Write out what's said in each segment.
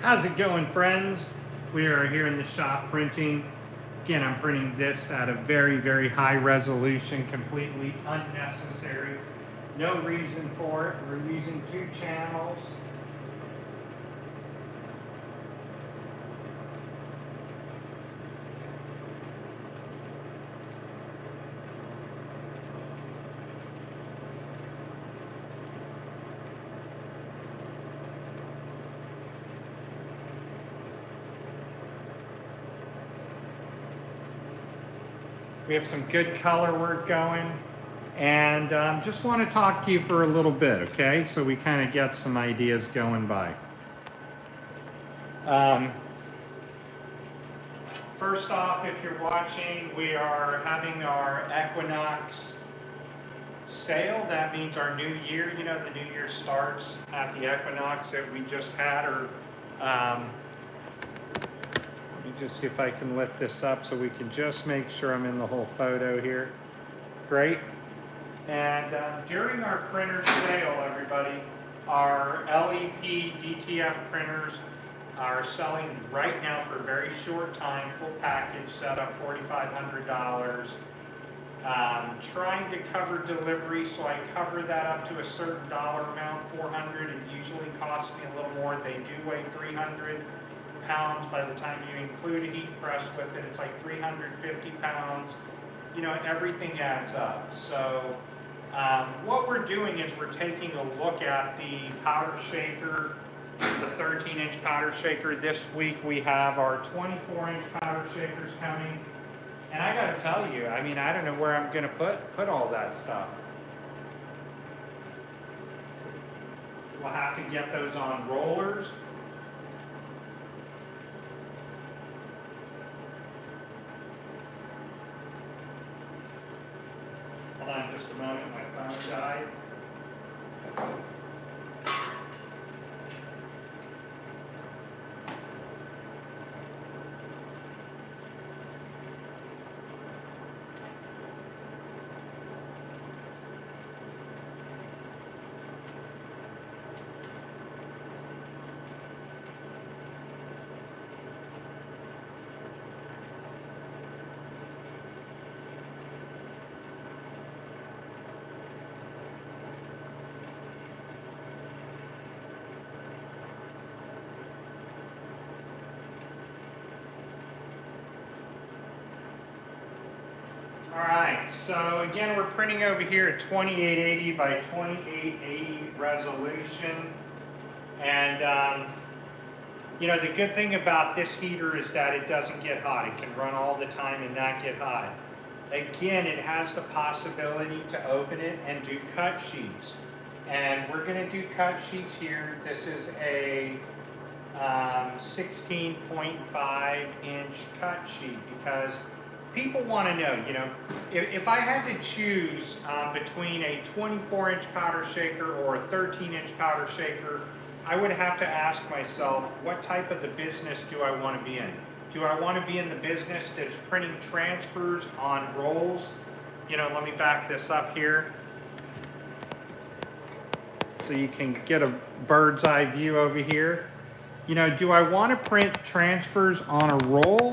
How's it going, friends? We are here in the shop printing. Again, I'm printing this at a very, very high resolution, completely unnecessary. No reason for it. We're using 2 channels. We have some good color work going, and just want to talk to you for a little bit, okay? So we kind of get some ideas going by. First off, if you're watching, we are having our Equinox sale. That means our new year. You know, the new year starts at the Equinox that we just had, or let me just see if I can lift this up so we can just make sure I'm in the whole photo here. Great. And during our printer sale, everybody, our LEP DTF printers are selling right now for a very short time, full package setup, $4,500. Trying to cover delivery, so I cover that up to a certain dollar amount, 400. It usually costs me a little more. They do weigh 300 pounds by the time you include a heat press with it. It's like 350 pounds. You know, everything adds up. So what we're doing is we're taking a look at the powder shaker, the 13-inch powder shaker. This week we have our 24-inch powder shakers coming. And I gotta tell you, I mean, I don't know where I'm gonna put all that stuff. We'll have to get those on rollers. Hold on just a moment, my phone died. Alright, so again we're printing over here at 2880 by 2880 resolution, and you know, the good thing about this heater is that it doesn't get hot. It can run all the time and not get hot. Again, it has the possibility to open it and do cut sheets, and we're going to do cut sheets here. This is a 16.5 inch cut sheet because people want to know, you know, if I had to choose between a 24-inch powder shaker or a 13-inch powder shaker, I would have to ask myself, what type of the business do I want to be in? Do I want to be in the business that's printing transfers on rolls? You know, let me back this up here so you can get a bird's eye view over here. You know, do I want to print transfers on a roll?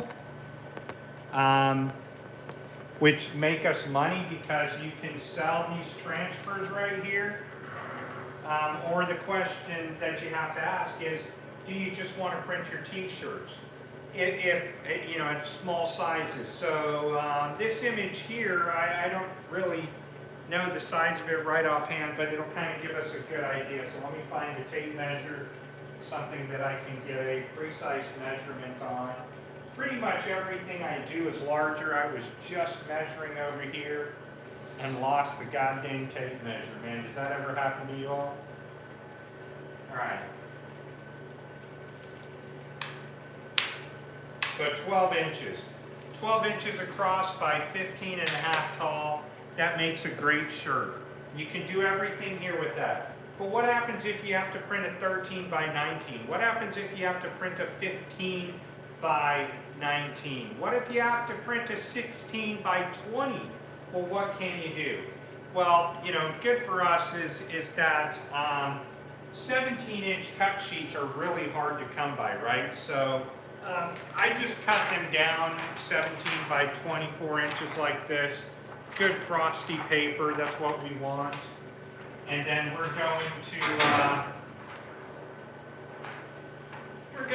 Which make us money because you can sell these transfers right here. Or the question that you have to ask is, do you just want to print your t-shirts? If you know, in small sizes. So this image here, I don't really know the size of it right offhand, but it'll kind of give us a good idea. So let me find a tape measure, something that I can get a precise measurement on. Pretty much everything I do is larger. I was just measuring over here and lost the goddamn tape measure, man. Does that ever happen to you all? All right. So 12 inches. 12 inches across by 15 and a half tall. That makes a great shirt. You can do everything here with that. But what happens if you have to print a 13 by 19? What happens if you have to print a 15 by 19? What if you have to print a 16 by 20? Well, what can you do? Well, you know, good for us is that 17-inch cut sheets are really hard to come by, right? So I just cut them down 17 by 24 inches like this. Good frosty paper, that's what we want. And then we're going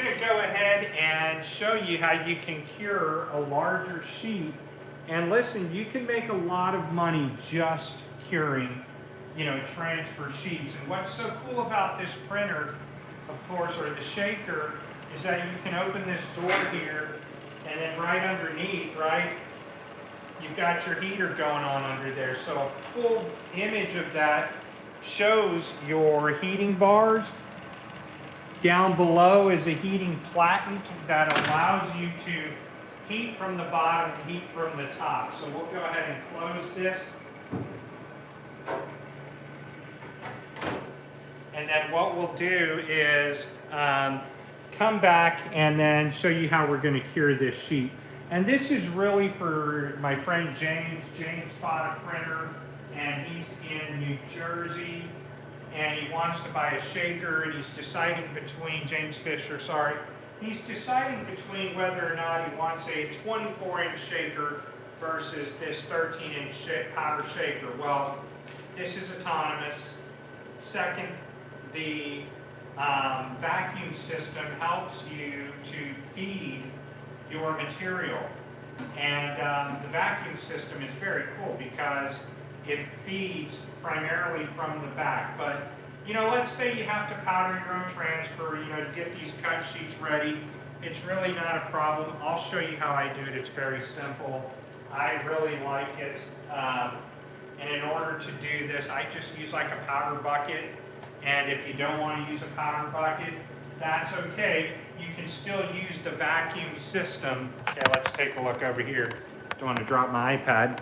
to go ahead and show you how you can cure a larger sheet. And listen, you can make a lot of money just curing, you know, transfer sheets. And what's so cool about this printer, of course, or the shaker, is that you can open this door here, and then right underneath, right, you've got your heater going on under there. So a full image of that shows your heating bars. Down below is a heating platen that allows you to heat from the bottom, heat from the top. So we'll go ahead and close this. And then what we'll do is come back and then show you how we're going to cure this sheet. And this is really for my friend James. James bought a printer, and he's in New Jersey, and he wants to buy a shaker, and he's deciding between, James Fisher, sorry, he's deciding between whether or not he wants a 24-inch shaker versus this 13-inch powder shaker. Well, this is autonomous. Second, the vacuum system helps you to feed your material. And the vacuum system is very cool because it feeds primarily from the back. But, you know, let's say you have to powder your own transfer, you know, to get these cut sheets ready. It's really not a problem. I'll show you how I do it. It's very simple. I really like it. And in order to do this, I just use like a powder bucket. And if you don't want to use a powder bucket, that's okay. You can still use the vacuum system. Okay, let's take a look over here. Don't want to drop my iPad.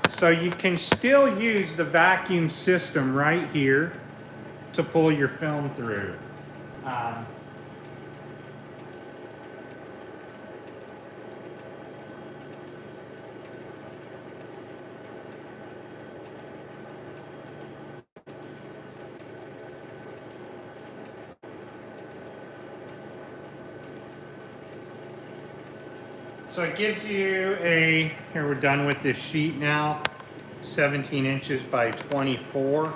So you can still use the vacuum system right here to pull your film through. So it gives you a, here we're done with this sheet now, 17 inches by 24.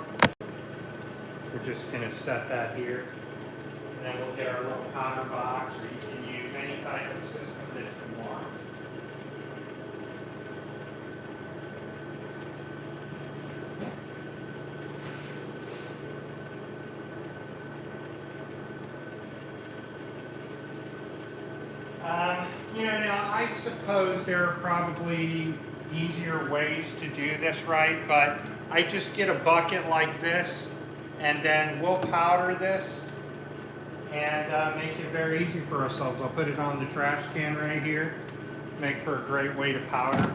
We're just going to set that here. And then we'll get our little powder box, or you can use any type of system that you want. You know, now I suppose there are probably easier ways to do this, right? But I just get a bucket like this, and then we'll powder this and make it very easy for ourselves. I'll put it on the trash can right here. Make for a great way to powder.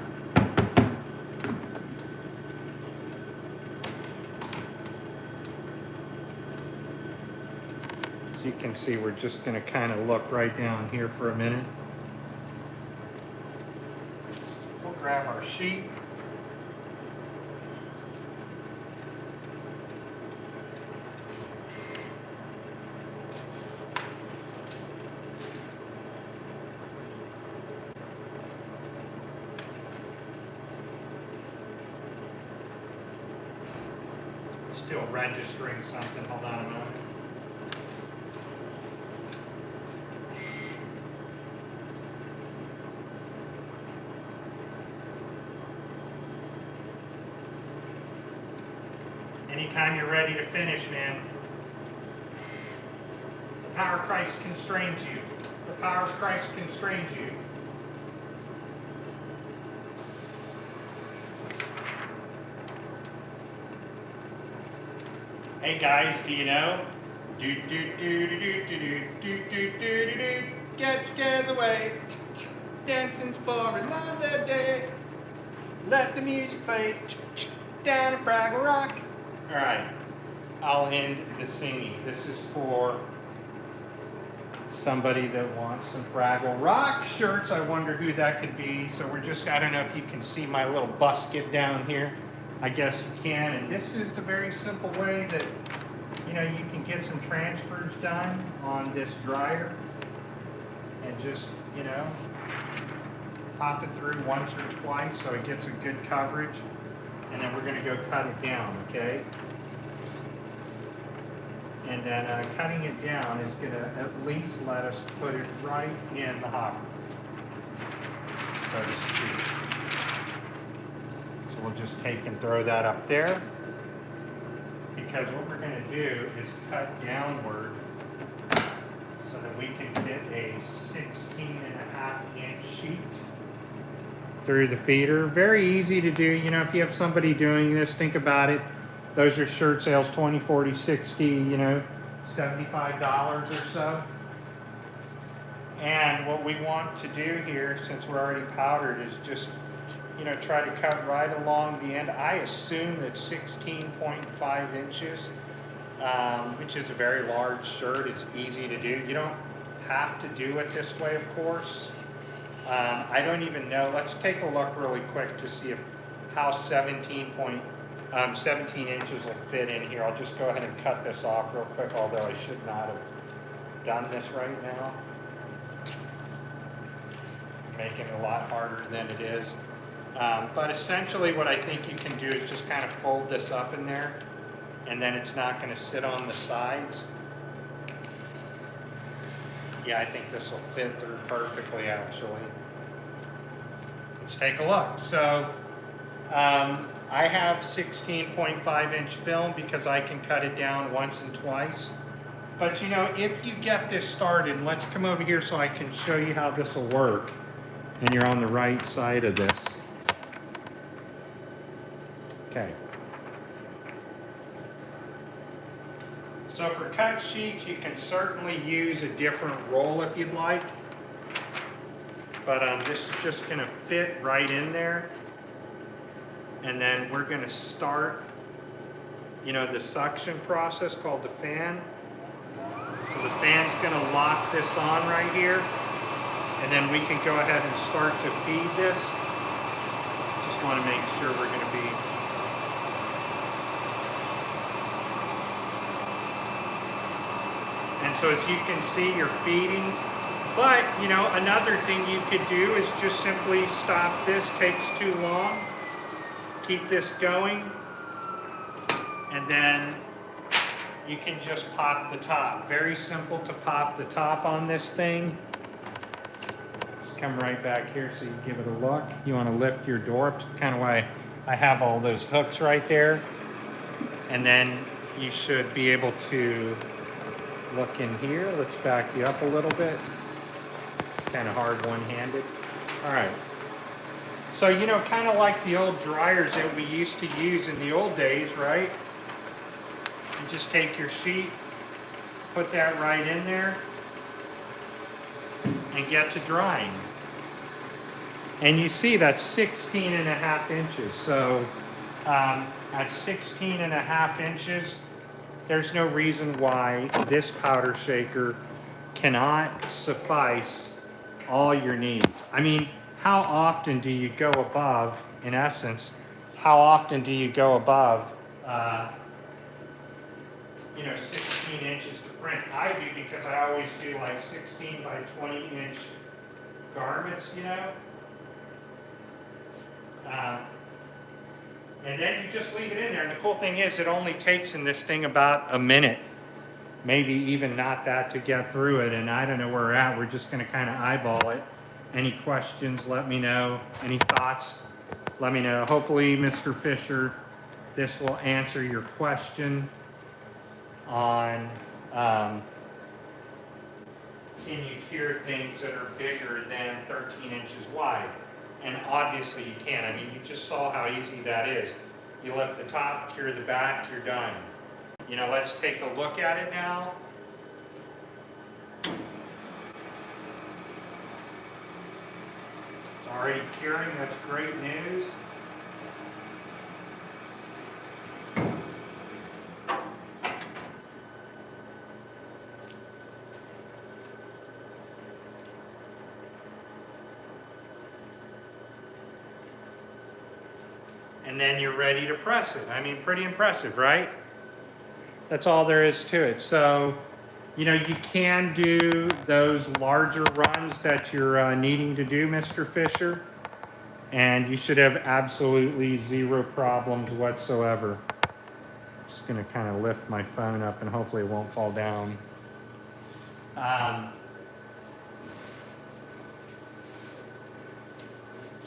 So you can see we're just going to kind of look right down here for a minute. We'll grab our sheet. Still registering something. Hold on a moment. Anytime you're ready to finish, man. The power of Christ constrains you. The power of Christ constrains you. Hey guys, do you know? Do do do do do do do do do do do. Get your cares away. Dancing for another day. Let the music play. Down in Fraggle Rock. All right, I'll end the singing. This is for somebody that wants some Fraggle Rock shirts. I wonder who that could be. So we're just, I don't know if you can see my little busket down here. I guess you can. And this is the very simple way that you know, you can get some transfers done on this dryer and just, you know, pop it through once or twice so it gets a good coverage. And then we're going to go cut it down, okay? And then cutting it down is going to at least let us put it right in the hopper, so to speak. So we'll just take and throw that up there, because what we're going to do is cut downward so that we can fit a 16.5-inch sheet through the feeder. Very easy to do. You know, if you have somebody doing this, think about it. Those are shirt sales, 20, 40, 60, you know, $75 or so. And what we want to do here, since we're already powdered, is just, you know, try to cut right along the end. I assume that 16.5 inches, which is a very large shirt, is easy to do. You don't have to do it this way, of course. I don't even know. Let's take a look really quick to see how 17 inches will fit in here. I'll just go ahead and cut this off real quick, although I should not have done this right now. Making it a lot harder than it is. But essentially what I think you can do is just kind of fold this up in there, and then it's not going to sit on the sides. Yeah, I think this will fit through perfectly, actually. Let's take a look. So I have 16.5-inch film because I can cut it down once and twice. But you know, if you get this started, let's come over here so I can show you how this will work. And you're on the right side of this. Okay. So for cut sheets, you can certainly use a different roll if you'd like. But this is just going to fit right in there. And then we're going to start, you know, the suction process called the fan. So the fan's going to lock this on right here. And then we can go ahead and start to feed this. Just want to make sure we're going to be. And so as you can see, you're feeding. But, you know, another thing you could do is just simply stop this. Takes too long. Keep this going. And then you can just pop the top. Very simple to pop the top on this thing. Just come right back here so you give it a look. You want to lift your door up. That's kind of why I have all those hooks right there. And then you should be able to look in here. Let's back you up a little bit. It's kind of hard one-handed. All right. So, you know, kind of like the old dryers that we used to use in the old days, right? You just take your sheet, put that right in there, and get to drying. And you see that's 16.5 inches. So at 16.5 inches, there's no reason why this powder shaker cannot suffice all your needs. I mean, how often do you go above, in essence, how often do you go above, you know, 16 inches to print? I do, because I always do like 16 by 20 inch garments, you know. And then you just leave it in there. And the cool thing is, it only takes in this thing about a minute, maybe even not that, to get through it. And I don't know where we're at. We're just going to kind of eyeball it. Any questions, let me know. Any thoughts, let me know. Hopefully, Mr. Fisher, this will answer your question on can you cure things that are bigger than 13 inches wide? And obviously you can. I mean, you just saw how easy that is. You lift the top, cure the back, you're done. You know, let's take a look at it now. It's already curing, that's great news. And then you're ready to press it. I mean, pretty impressive, right? That's all there is to it. So, you know, you can do those larger runs that you're needing to do, Mr. Fisher, and you should have absolutely zero problems whatsoever. Just gonna kind of lift my phone up and hopefully it won't fall down.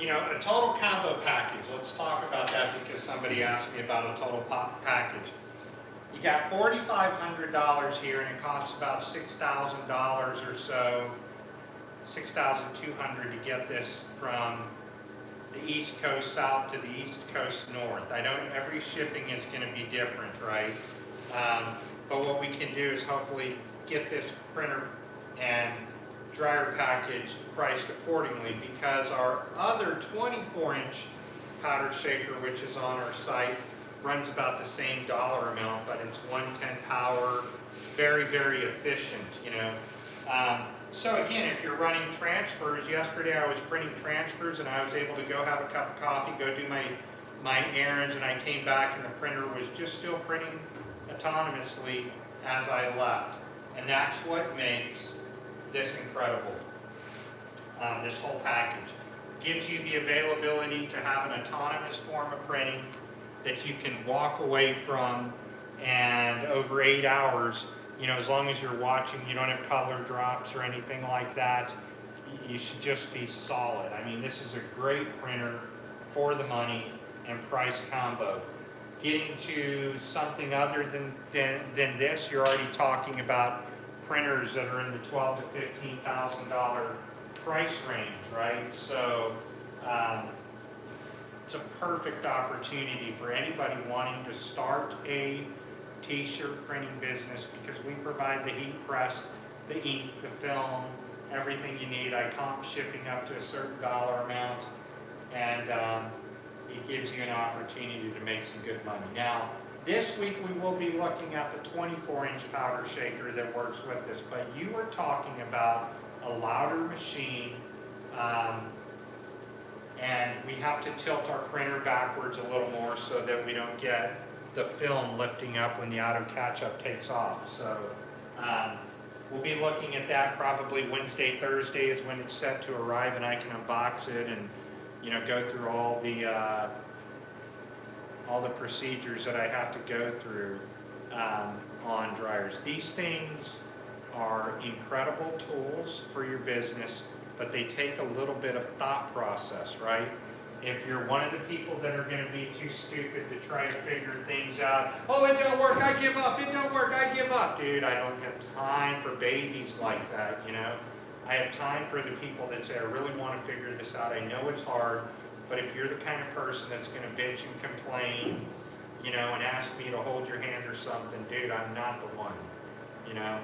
You know, a total combo package, let's talk about that because somebody asked me about a total package. You got $4,500 here and it costs about $6,000 or so, $6,200 to get this from the East Coast south to the East Coast north. I know every shipping is going to be different, right? But what we can do is hopefully get this printer and dryer package priced accordingly, because our other 24-inch powder shaker, which is on our site, runs about the same dollar amount, but it's 110 power, very, very efficient, you know. So again, if you're running transfers, yesterday I was printing transfers and I was able to go have a cup of coffee, go do my errands, and I came back and the printer was just still printing autonomously as I left. And that's what makes this incredible. This whole package gives you the availability to have an autonomous form of printing that you can walk away from, and over 8 hours, you know, as long as you're watching, you don't have color drops or anything like that, you should just be solid. I mean, this is a great printer for the money and price combo. Getting to something other than this, you're already talking about printers that are in the $12,000 to $15,000 price range, right? So it's a perfect opportunity for anybody wanting to start a t-shirt printing business, because we provide the heat press, the ink, the film, everything you need. I comp shipping up to a certain dollar amount, and it gives you an opportunity to make some good money. Now, this week we will be looking at the 24-inch powder shaker that works with this, but you are talking about a louder machine, and we have to tilt our printer backwards a little more so that we don't get the film lifting up when the auto catch-up takes off. So we'll be looking at that probably Wednesday, Thursday is when it's set to arrive, and I can unbox it and, you know, go through all the procedures that I have to go through on dryers. These things are incredible tools for your business, but they take a little bit of thought process, right? If you're one of the people that are going to be too stupid to try to figure things out, oh, it don't work, I give up, it don't work, I give up. Dude, I don't have time for babies like that, you know? I have time for the people that say, I really want to figure this out. I know it's hard, but if you're the kind of person that's going to bitch and complain, you know, and ask me to hold your hand or something, dude, I'm not the one, you know?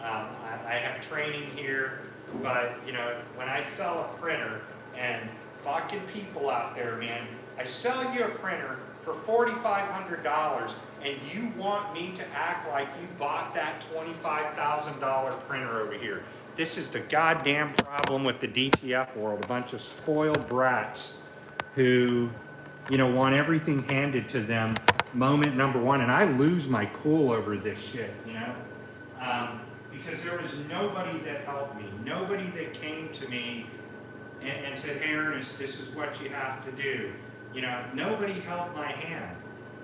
I have training here, but, you know, when I sell a printer, and fucking people out there, man, I sell you a printer for $4,500, and you want me to act like you bought that $25,000 printer over here. This is the goddamn problem with the DTF world. A bunch of spoiled brats who, you know, want everything handed to them moment number one, and I lose my cool over this shit, you know? Because there was nobody that helped me, nobody that came to me and said, hey, Ernest, this is what you have to do. You know, nobody held my hand,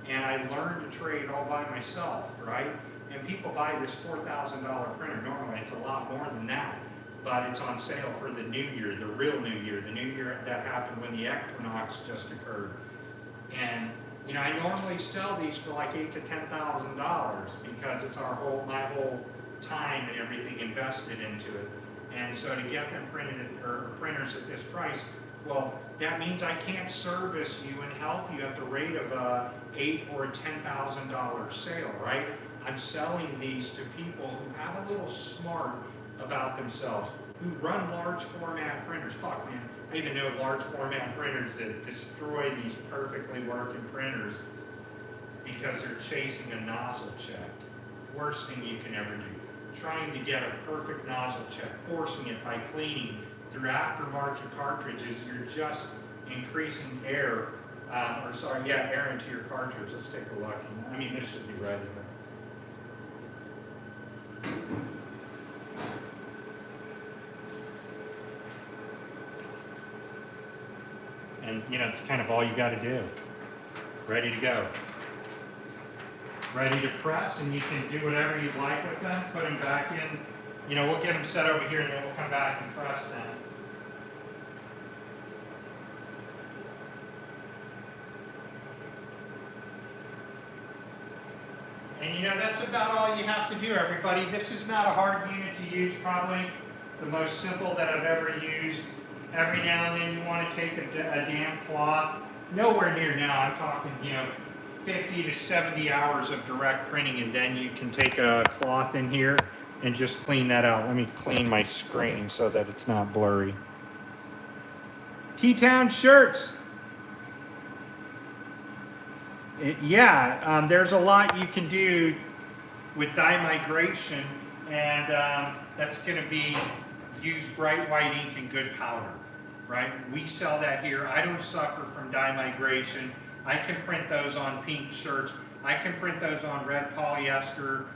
and I learned to trade all by myself, right? And people buy this $4,000 printer. Normally, it's a lot more than that, but it's on sale for the new year, the real new year, the new year that happened when the Equinox just occurred. And, you know, I normally sell these for like $8,000 to $10,000 because it's my whole time and everything invested into it. And so to get them printed or printers at this price, well, that means I can't service you and help you at the rate of a $8,000 or $10,000 sale, right? I'm selling these to people who have a little smart about themselves, who run large format printers. Fuck, man, I even know large format printers that destroy these perfectly working printers because they're chasing a nozzle check. Worst thing you can ever do. Trying to get a perfect nozzle check, forcing it by cleaning through aftermarket cartridges, you're just increasing air into your cartridge. Let's take a look. I mean, this should be ready. And you know, it's kind of all you got to do. Ready to go. Ready to press, and you can do whatever you'd like with them. Put them back in. You know, we'll get them set over here, and then we'll come back and press them. And you know, that's about all you have to do, everybody. This is not a hard unit to use, probably the most simple that I've ever used. Every now and then you want to take a damp cloth. Nowhere near now, I'm talking, you know, 50 to 70 hours of direct printing, and then you can take a cloth in here and just clean that out. Let me clean my screen so that it's not blurry. T-Town shirts. There's a lot you can do with dye migration, and that's going to be use bright white ink and good powder, right? We sell that here. I don't suffer from dye migration. I can print those on pink shirts. I can print those on red polyester.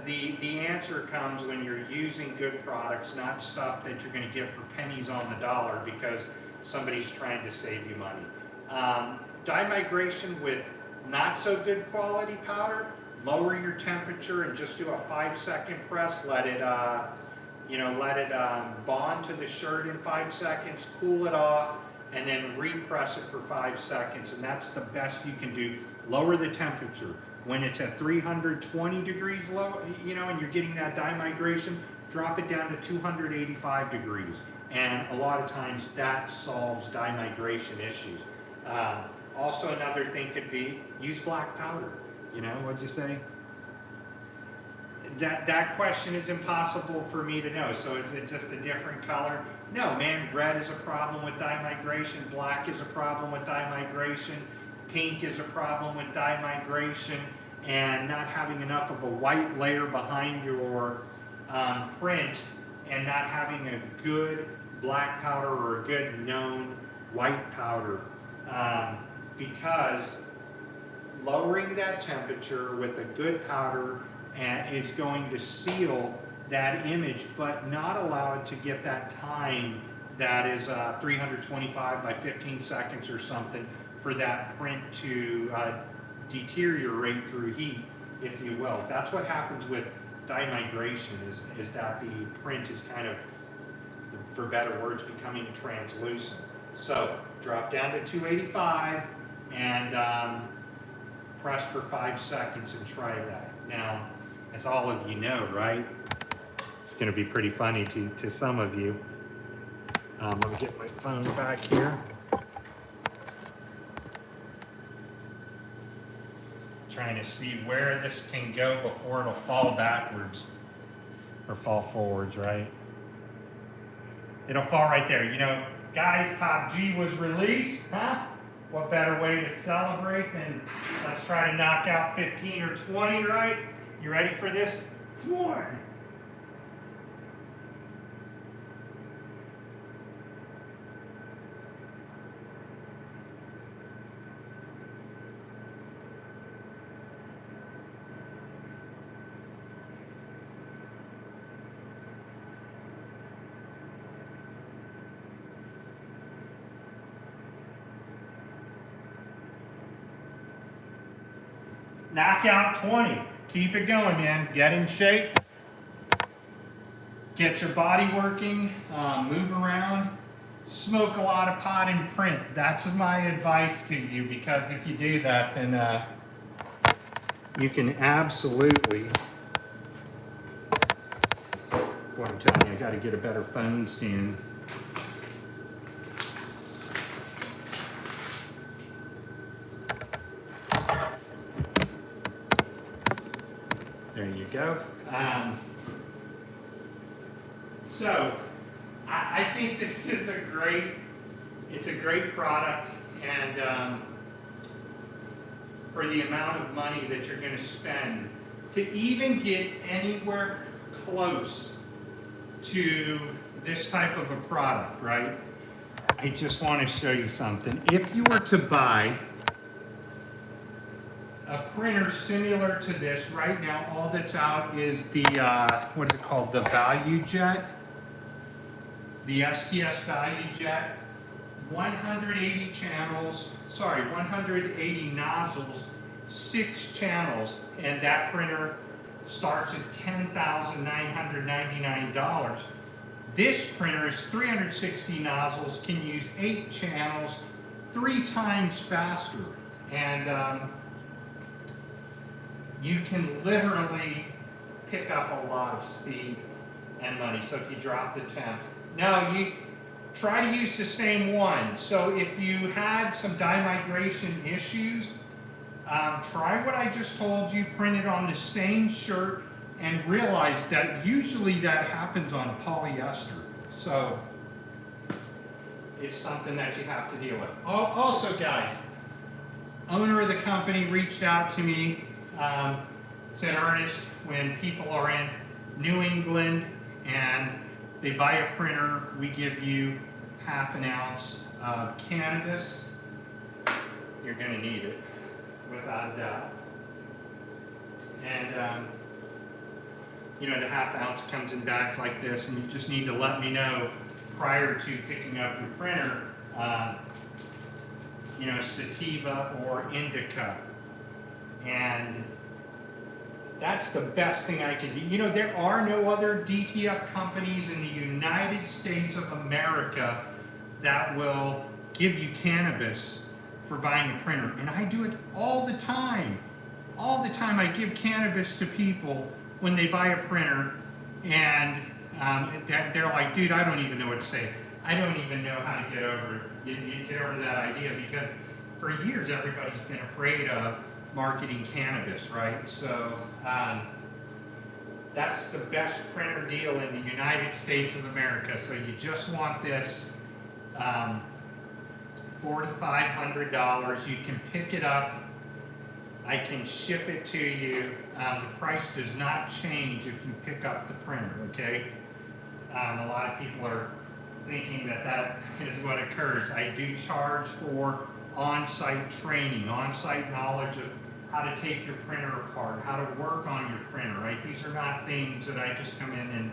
The answer comes when you're using good products, not stuff that you're going to get for pennies on the dollar because somebody's trying to save you money. Dye migration with not so good quality powder, lower your temperature and just do a 5-second press. Let it bond to the shirt in 5 seconds, cool it off, and then repress it for 5 seconds. And that's the best you can do. Lower the temperature. When it's at 320 degrees low, you know, and you're getting that dye migration, drop it down to 285 degrees. And a lot of times that solves dye migration issues. Also, another thing could be use black powder. You know, what'd you say? That question is impossible for me to know. So is it just a different color? No, man, red is a problem with dye migration. Black is a problem with dye migration. Pink is a problem with dye migration. And not having enough of a white layer behind your print and not having a good black powder or a good known white powder. Because lowering that temperature with a good powder is going to seal that image, but not allow it to get that time that is 325 by 15 seconds or something for that print to deteriorate through heat, if you will. That's what happens with dye migration, is that the print is kind of, for better words, becoming translucent. So drop down to 285 and press for 5 seconds and try that. Now, as all of you know, right, it's going to be pretty funny to some of you. Let me get my phone back here. Trying to see where this can go before it'll fall backwards or fall forwards, right? It'll fall right there. You know, guys, Top G was released, huh? What better way to celebrate than let's try to knock out 15 or 20, right? You ready for this? 1. Knock out 20. Keep it going, man. Get in shape. Get your body working. Move around. Smoke a lot of pot and print. That's my advice to you, because if you do that, then you can absolutely... Boy, I'm telling you, I got to get a better phone stand. There you go. So I think this is it's a great product, and for the amount of money that you're going to spend, to even get anywhere close to this type of a product, right? I just want to show you something. If you were to buy a printer similar to this right now, all that's out is the what is it called, the Value Jet, the STS Value Jet. 180 channels, sorry, 180 nozzles, 6 channels, and that printer starts at $10,999. This printer is 360 nozzles, can use 8 channels, 3 times faster, and you can literally pick up a lot of speed and money. So if you drop the temp, now you try to use the same one. So if you had some die migration issues, try what I just told you, print it on the same shirt, and realize that usually that happens on polyester. So it's something that you have to deal with. Also, guys, owner of the company reached out to me, said, Ernest, when people are in New England and they buy a printer, we give you ½ ounce of cannabis. You're going to need it, without a doubt. And, you know, the ½ ounce comes in bags like this, and you just need to let me know prior to picking up your printer, you know, sativa or indica. And that's the best thing I can do. You know, there are no other DTF companies in the United States of America that will give you cannabis for buying a printer. And I do it all the time. All the time I give cannabis to people when they buy a printer, and they're like, dude, I don't even know what to say. I don't even know how to get over that idea, because for years everybody's been afraid of marketing cannabis, right? So that's the best printer deal in the United States of America. So you just want this $4,500. You can pick it up. I can ship it to you. The price does not change if you pick up the printer, okay? A lot of people are thinking that that is what occurs. I do charge for on-site training, on-site knowledge of how to take your printer apart, how to work on your printer, right? These are not things that I just come in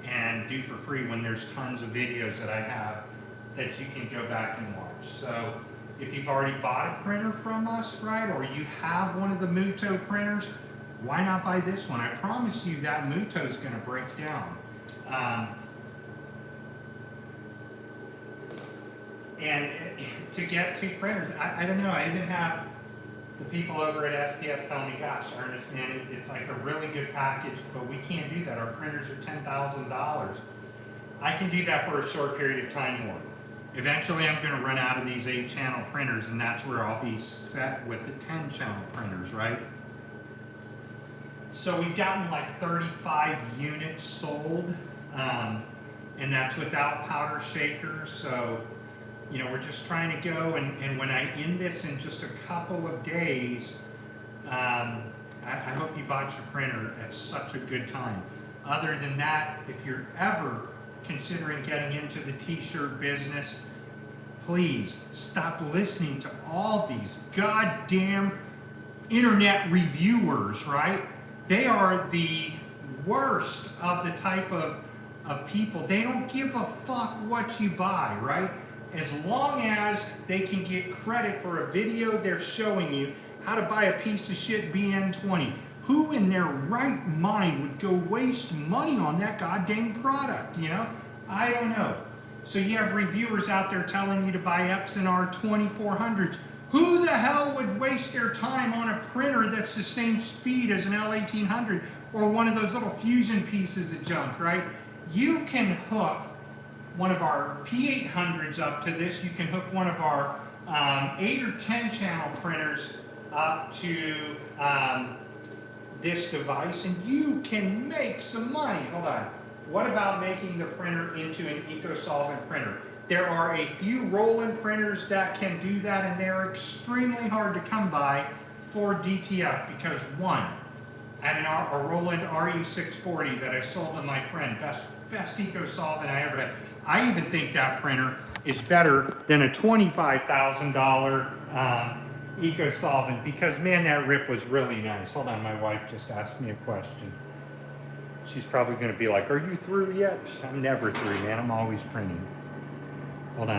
and do for free when there's tons of videos that I have that you can go back and watch. So if you've already bought a printer from us, right, or you have one of the Muto printers, why not buy this one? I promise you that Muto is going to break down. And to get 2 printers, I don't know, I even have the people over at STS telling me, gosh, Ernest, man, it's like a really good package, but we can't do that. Our printers are $10,000. I can do that for a short period of time more. Eventually, I'm going to run out of these 8-channel printers, and that's where I'll be set with the 10-channel printers, right? So we've gotten like 35 units sold, and that's without powder shakers. So, you know, we're just trying to go, and when I end this in just a couple of days, I hope you bought your printer at such a good time. Other than that, if you're ever considering getting into the t-shirt business, please stop listening to all these goddamn internet reviewers, right? They are the worst of the type of people. They don't give a fuck what you buy, right? As long as they can get credit for a video they're showing you how to buy a piece of shit BN20. Who in their right mind would go waste money on that goddamn product, you know? I don't know. So you have reviewers out there telling you to buy Epson 2400s. Who the hell would waste their time on a printer that's the same speed as an L1800 or one of those little fusion pieces of junk, right? You can hook one of our P800s up to this. You can hook one of our 8 or 10 channel printers up to this device, and you can make some money. Hold on. What about making the printer into an eco-solvent printer? There are a few roll-in printers that can do that, and they're extremely hard to come by for DTF because, one, I had a Roland RE640 that I sold to my friend, best eco-solvent I ever had. I even think that printer is better than a $25,000 eco-solvent because, man, that rip was really nice. Hold on, my wife just asked me a question. She's probably going to be like, are you through yet? I'm never through, man. I'm always printing. Hold on.